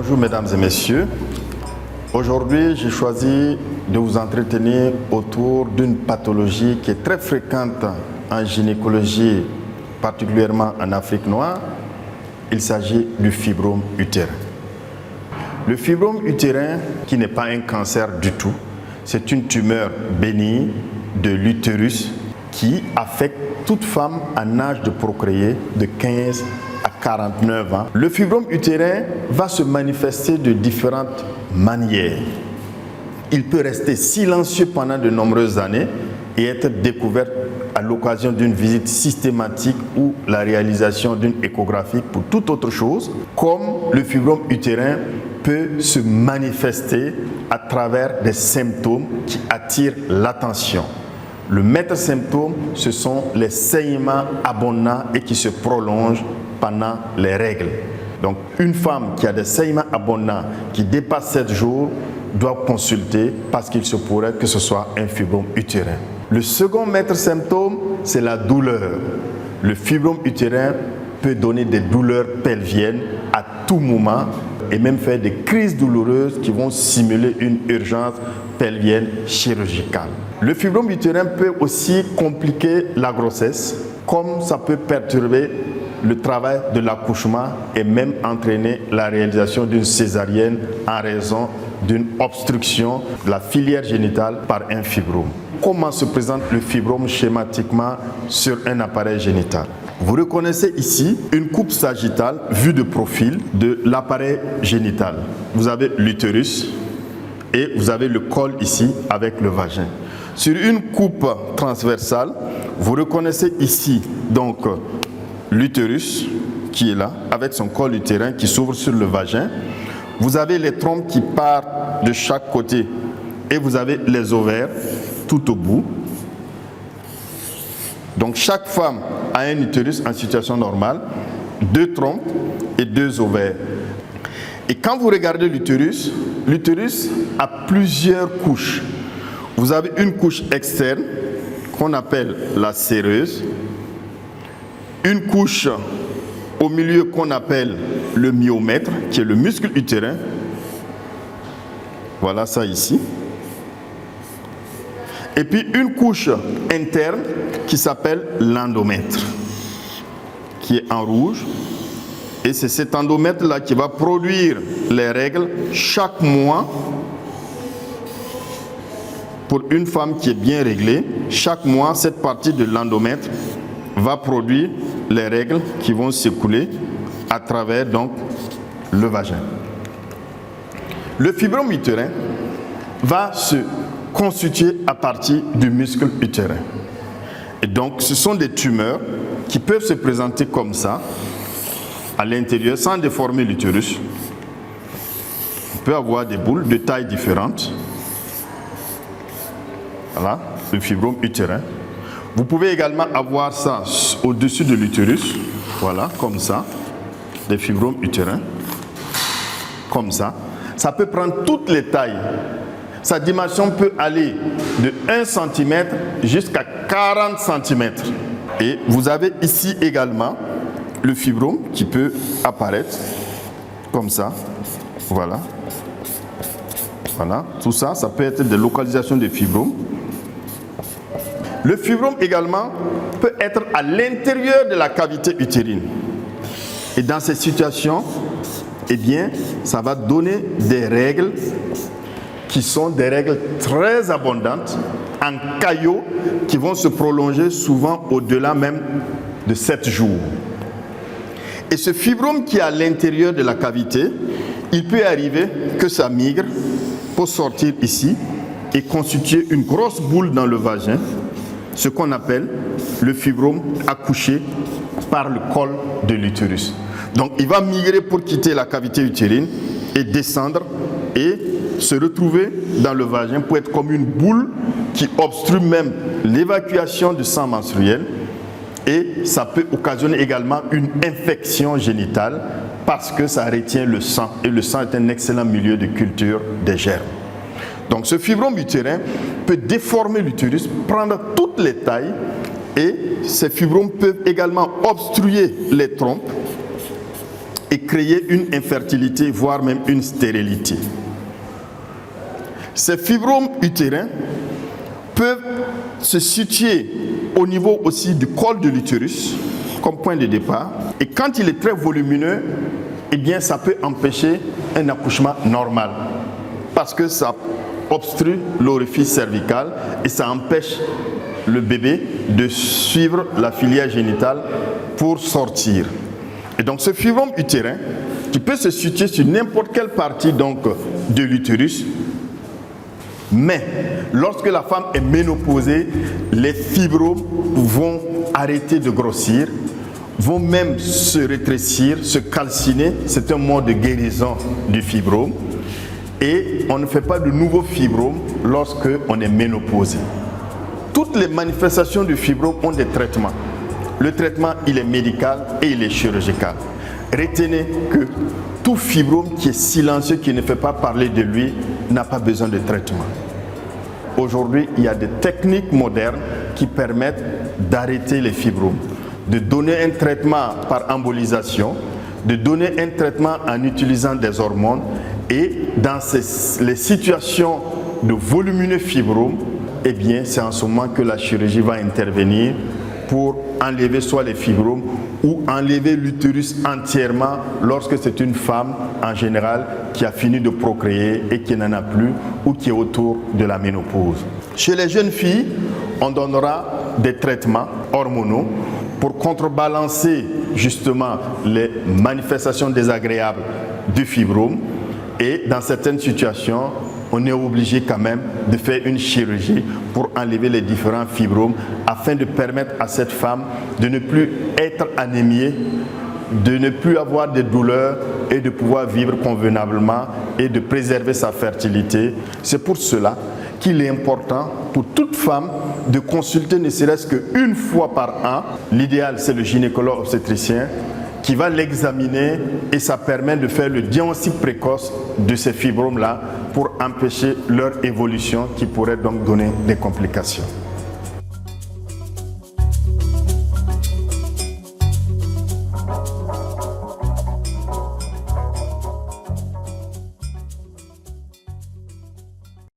Bonjour mesdames et messieurs. Aujourd'hui, j'ai choisi de vous entretenir autour d'une pathologie qui est très fréquente en gynécologie, particulièrement en Afrique noire. Il s'agit du fibrome utérin. Le fibrome utérin, qui n'est pas un cancer du tout, c'est une tumeur bénigne de l'utérus qui affecte toute femme en âge de procréer de 15 à 49 ans. Le fibrome utérin va se manifester de différentes manières. Il peut rester silencieux pendant de nombreuses années et être découvert à l'occasion d'une visite systématique ou la réalisation d'une échographie pour toute autre chose, comme le fibrome utérin peut se manifester à travers des symptômes qui attirent l'attention. Le maître symptôme, ce sont les saignements abondants et qui se prolongent pendant les règles. Donc, une femme qui a des saignements abondants qui dépassent 7 jours doit consulter parce qu'il se pourrait que ce soit un fibrome utérin. Le second maître symptôme, c'est la douleur. Le fibrome utérin peut donner des douleurs pelviennes à tout moment et même faire des crises douloureuses qui vont simuler une urgence pelvienne chirurgicale. Le fibrome utérin peut aussi compliquer la grossesse, comme ça peut perturber le travail de l'accouchement et même entraîner la réalisation d'une césarienne en raison d'une obstruction de la filière génitale par un fibrome. Comment se présente le fibrome schématiquement sur un appareil génital? Vous reconnaissez ici une coupe sagittale vue de profil de l'appareil génital. Vous avez l'utérus et vous avez le col ici avec le vagin. Sur une coupe transversale, vous reconnaissez ici donc l'utérus qui est là avec son col utérin qui s'ouvre sur le vagin. Vous avez les trompes qui partent de chaque côté et vous avez les ovaires tout au bout. Donc chaque femme a un utérus en situation normale, 2 trompes et 2 ovaires. Et quand vous regardez l'utérus, l'utérus a plusieurs couches. Vous avez une couche externe qu'on appelle la séreuse, une couche au milieu qu'on appelle le myomètre, qui est le muscle utérin. Voilà ça ici. Et puis une couche interne qui s'appelle l'endomètre, qui est en rouge. Et c'est cet endomètre-là qui va produire les règles chaque mois. Pour une femme qui est bien réglée, chaque mois, cette partie de l'endomètre va produire les règles qui vont s'écouler à travers donc le vagin. Le fibrome utérin va se constituer à partir du muscle utérin. Et donc, ce sont des tumeurs qui peuvent se présenter comme ça, à l'intérieur, sans déformer l'utérus. On peut avoir des boules de tailles différentes. Voilà, le fibrome utérin. Vous pouvez également avoir ça au-dessus de l'utérus. Voilà, comme ça. Des fibromes utérins. Comme ça. Ça peut prendre toutes les tailles. Sa dimension peut aller de 1 cm jusqu'à 40 cm. Et vous avez ici également le fibrome qui peut apparaître comme ça. Voilà. Voilà. Tout ça, ça peut être des localisations de fibromes. Le fibrome également peut être à l'intérieur de la cavité utérine. Et dans ces situations, eh bien, ça va donner des règles qui sont des règles très abondantes en caillots qui vont se prolonger souvent au-delà même de 7 jours. Et ce fibrome qui est à l'intérieur de la cavité, il peut arriver que ça migre pour sortir ici et constituer une grosse boule dans le vagin, ce qu'on appelle le fibrome accouché par le col de l'utérus. Donc il va migrer pour quitter la cavité utérine et descendre et se retrouver dans le vagin pour être comme une boule qui obstrue même l'évacuation du sang menstruel, et ça peut occasionner également une infection génitale parce que ça retient le sang, et le sang est un excellent milieu de culture des germes. Donc ce fibrome utérin peut déformer l'utérus, prendre toutes les tailles, et ces fibromes peuvent également obstruer les trompes et créer une infertilité, voire même une stérilité. Ces fibromes utérins peuvent se situer au niveau aussi du col de l'utérus comme point de départ, et quand il est très volumineux, eh bien ça peut empêcher un accouchement normal parce que ça obstrue l'orifice cervical et ça empêche le bébé de suivre la filière génitale pour sortir. Et donc ce fibrome utérin qui peut se situer sur n'importe quelle partie donc de l'utérus, mais lorsque la femme est ménopausée, les fibromes vont arrêter de grossir, vont même se rétrécir, se calciner. C'est un mode de guérison du fibrome. Et on ne fait pas de nouveaux fibromes lorsque on est ménopausé. Toutes les manifestations du fibrome ont des traitements. Le traitement, il est médical et il est chirurgical. Retenez que tout fibrome qui est silencieux, qui ne fait pas parler de lui, n'a pas besoin de traitement. Aujourd'hui, il y a des techniques modernes qui permettent d'arrêter les fibromes, de donner un traitement par embolisation, de donner un traitement en utilisant des hormones, et dans les situations de volumineux fibromes, eh bien, c'est en ce moment que la chirurgie va intervenir pour enlever soit les fibromes ou enlever l'utérus entièrement lorsque c'est une femme en général qui a fini de procréer et qui n'en a plus ou qui est autour de la ménopause. Chez les jeunes filles, on donnera des traitements hormonaux pour contrebalancer justement les manifestations désagréables du fibrome, et dans certaines situations, on est obligé quand même de faire une chirurgie pour enlever les différents fibromes afin de permettre à cette femme de ne plus être anémiée, de ne plus avoir de douleurs et de pouvoir vivre convenablement et de préserver sa fertilité. C'est pour cela qu'il est important pour toute femme de consulter ne serait-ce qu'une fois par an. L'idéal, c'est le gynécologue obstétricien qui va l'examiner et ça permet de faire le diagnostic précoce de ces fibromes-là pour empêcher leur évolution qui pourrait donc donner des complications.